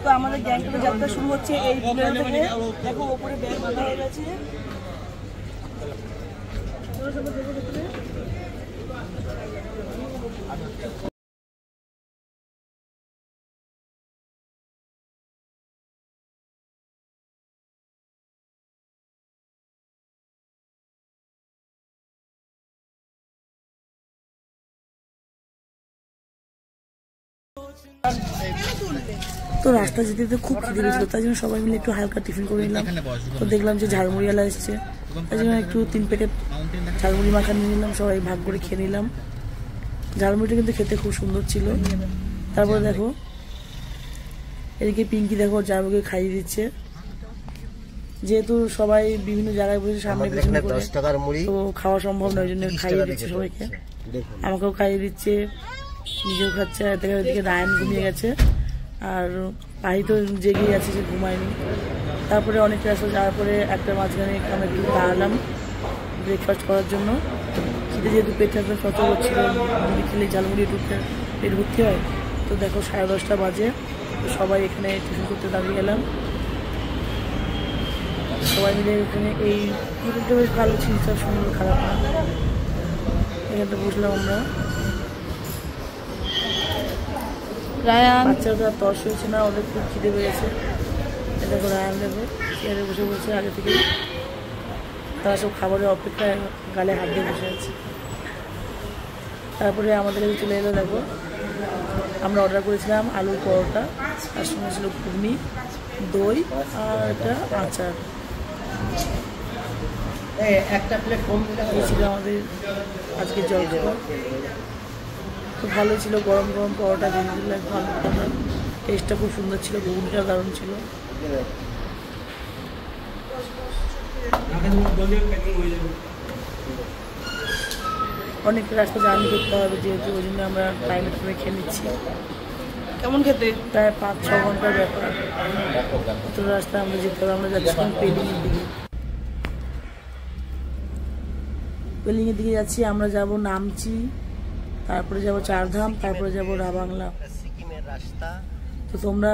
তো আমাদের গ্যাংটকের যাত্রা শুরু হচ্ছে এই বুলেরো থেকে। দেখো ওপরে ব্যাগ বাঁধা হয়ে গেছে। তো রাস্তা যেতে যেতে খুব খিদে পেয়েছিল, তাই জন্য সবাই মিলে একটু হালকা টিফিন করে নিলাম। তো দেখলাম যে ঝালমুড়িওয়ালা এসছে, তাই জন্য একটু 3 প্যাকেট ঝালমুড়ি মাখা নিয়ে নিলাম, সবাই ভাগ করে খেয়ে নিলাম। ঝালমুড়িটা কিন্তু খেতে খুব সুন্দর ছিল। তারপরে দেখো এদিকে পিঙ্কি দেখো জামাইকে খাইয়ে দিচ্ছে, যেহেতু সবাই বিভিন্ন জায়গায় বসে সামনে পিছনে করে তো খাওয়া সম্ভব নয়, জন্য খাইয়ে দিচ্ছে সবাইকে। আমাকেও খাইয়ে দিচ্ছে, নিজেও খাচ্ছে। এদিকে রায়ন ঘুমিয়ে গেছে, আর পাহি তো জেগেই আছে, যে ঘুমায়নি। তারপরে অনেক রাস্তা যাওয়ার পরে একটা মাঝখানে আমরা একটু দাঁড়ালাম ব্রেকফাস্ট করার জন্য। খিদে যেহেতু পেটটা একদম সচল হচ্ছিল, খেলে ঝালমুড়ি একটু পেট ভর্তি হয়। তো দেখো 10:30 বাজে, তো সবাই এখানে টিফিন করতে দাঁড়িয়ে গেলাম। সবাই মিলে এখানে এই হোটেলটা বেশ ভালো ছিল, সব সুন্দর, খারাপ না। এখানটা বসলাম আমরা। রায়ান বাচ্চারা তর্স হয়েছে না, ওদের খুব খিদে পেয়েছে। দেখো রায়ান দেখো চেয়ারে বসে বসে আগে থেকে তারা সব খাবারের অপেক্ষায় গালে হাত দিয়ে বসে আছে। তারপরে আমাদের কাছে চলে এলো, দেখো আমরা অর্ডার করেছিলাম আলুর পরোটা, তার সঙ্গে ছিল ঘুগনি, দই আর একটা আচার। একটা প্লেট কম ছিল আমাদের আজকে জলখাবার। খুব ভালো ছিল, গরম গরম পরোটা, জিনিসগুলো ভালো, টেস্টটা খুব সুন্দর ছিল, ঘুগনিটা দারুণ ছিল। অনেক রাস্তা জার্নি করতে হবে, যেহেতু ওই জন্য আমরা টাইমে খেয়ে নিচ্ছি। কেমন খেতে? প্রায় 5-6 ঘন্টার ব্যাপার। তো রাস্তায় আমরা যেতে হবে। আমরা যাচ্ছিলাম পেলিংয়ের দিকে। পেলিংয়ের দিকে যাচ্ছি, আমরা যাব নামচি, তারপরে যাব চারধাম, তারপরে যাব রাবাংলা। তো তোমরা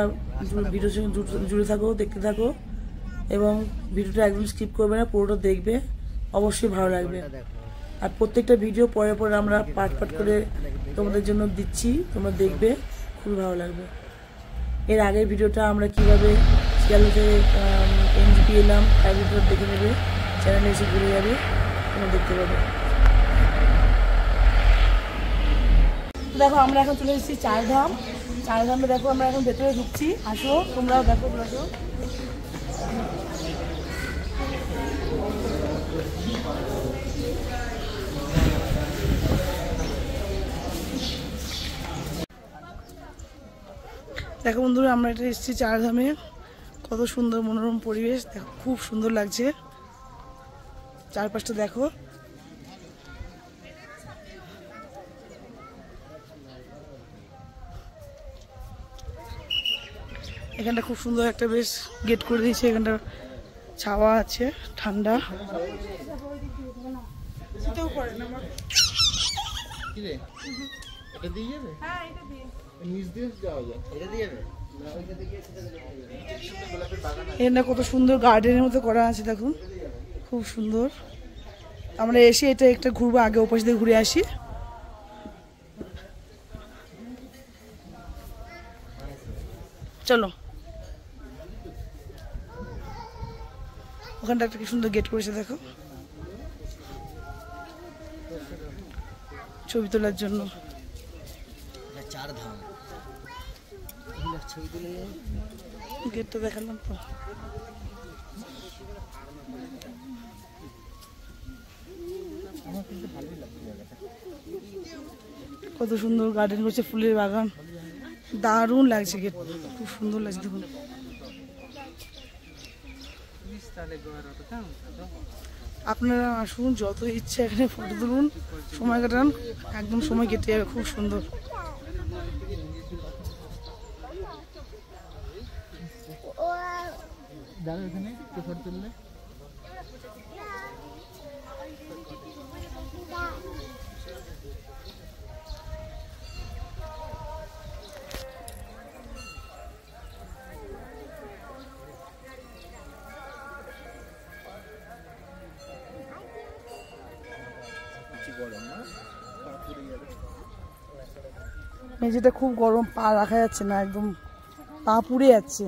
ভিডিওর সঙ্গে জুড়ে থাকো, দেখতে থাকো, এবং ভিডিওটা একদম স্কিপ করবে না, পুরোটা দেখবে, অবশ্যই ভালো লাগবে। আর প্রত্যেকটা ভিডিও পরে পরে আমরা পার্ট পার্ট করে তোমাদের জন্য দিচ্ছি, তোমরা দেখবে, খুবই ভালো লাগবে। এর আগের ভিডিওটা আমরা কীভাবে শিয়ালদা এনজিপি এলাম তার ভিডিওটা দেখে নেবে, চ্যানেলে এসে ঘুরে যাবে, তোমরা দেখতে পাবে। দেখো আমরা এখন চলে এসেছি চারধাম। চারধামে দেখো আমরা এখন ভেতরে ঢুকছি, আসো তোমরাও দেখো। দেখো বন্ধুরা, আমরা এটা এসেছি চারধামে। কত সুন্দর মনোরম পরিবেশ, দেখো খুব সুন্দর লাগছে চারপাশটা। দেখো এখানটা খুব সুন্দর একটা বেশ গেট করে দিয়েছে, এখানটা ছাওয়া আছে, ঠান্ডা। এখানটা কত সুন্দর গার্ডেনের মতো করা আছে, দেখুন খুব সুন্দর। আমরা এসে এটা একটা ঘুরবো, আগে ওপাশ দিয়ে ঘুরে আসি। চলো, ওখানটা একটা কি সুন্দর গেট করেছে, দেখো ছবি তোলার জন্য। গেটটা দেখালাম তো। কত সুন্দর গার্ডেন করছে, ফুলের বাগান, দারুণ লাগছে গেট, খুব সুন্দর লাগছে। দেখুন আপনারা আসুন, যত ইচ্ছা এখানে ফটো তুলুন, সময় কাটান, একদম সময় কেটে যাবে, খুব সুন্দর। মেঝেটা খুব গরম, পা রাখা যাচ্ছে না, একদম পা পুড়ে যাচ্ছে।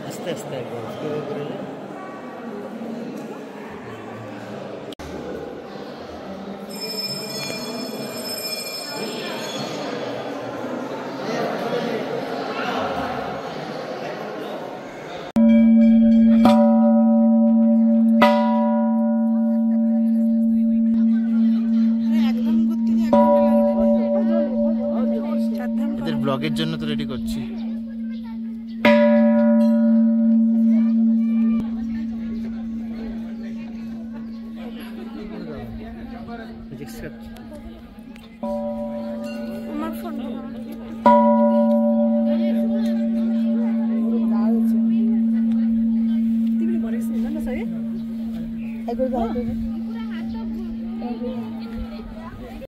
আস্তে আস্তে একদম করে এদের ব্লগের জন্য তো রেডি করছি। আমার ফোন তুমি বলেছিস না সরি